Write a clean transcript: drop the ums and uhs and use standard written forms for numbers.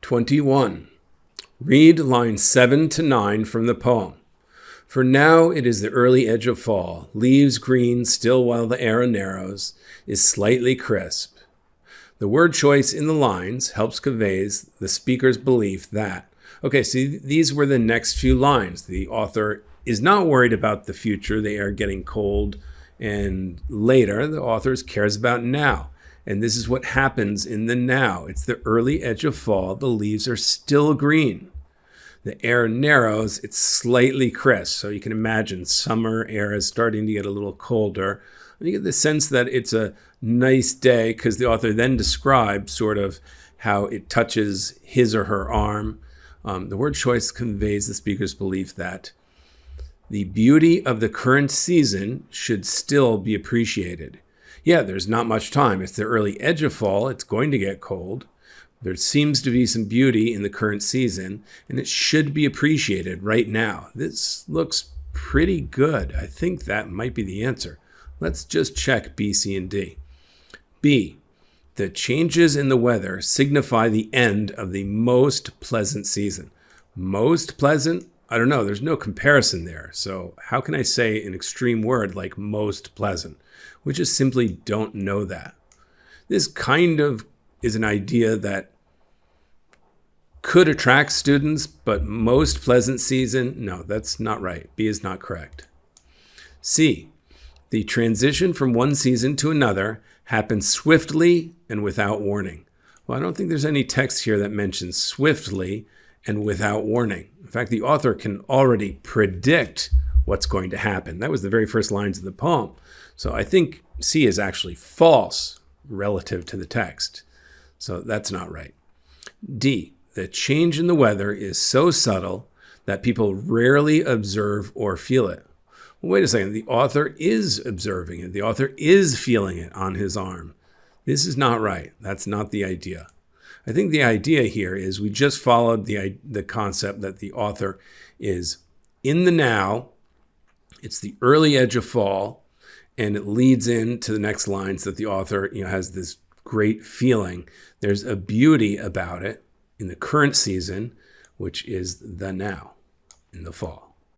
21. Read lines 7 to 9 from the poem. For now it is the early edge of fall, leaves green still while the air narrows, is slightly crisp. The word choice in the lines helps conveys the speaker's belief that, okay, see, these were the next few lines. The author is not worried about the future, the air getting cold, and later the author cares about now. And this is what happens in the now. It's the early edge of fall. The leaves are still green. The air narrows. It's slightly crisp. So you can imagine summer air is starting to get a little colder. And you get the sense that it's a nice day because the author then describes sort of how it touches his or her arm. The word choice conveys the speaker's belief that the beauty of the current season should still be appreciated. Yeah, there's not much time. It's the early edge of fall. It's going to get cold. There seems to be some beauty in the current season, and it should be appreciated right now. This looks pretty good. I think that might be the answer. Let's just check B, C, and D. B, the changes in the weather signify the end of the most pleasant season. Most pleasant? I don't know. There's no comparison there. So how can I say an extreme word like most pleasant? We just simply don't know that. This kind of is an idea that could attract students, but most pleasant season, no, that's not right. B is not correct. C, the transition from one season to another happens swiftly and without warning. Well, I don't think there's any text here that mentions swiftly and without warning. In fact, the author can already predict what's going to happen. That was the very first lines of the poem. So I think C is actually false relative to the text. So that's not right. D, the change in the weather is so subtle that people rarely observe or feel it. Well, wait a second. The author is observing it. The author is feeling it on his arm. This is not right. That's not the idea. I think the idea here is we just followed the concept that the author is in the now. It's the early edge of fall, and it leads into the next lines that the author, has this great feeling. There's a beauty about it in the current season, which is the now, in the fall.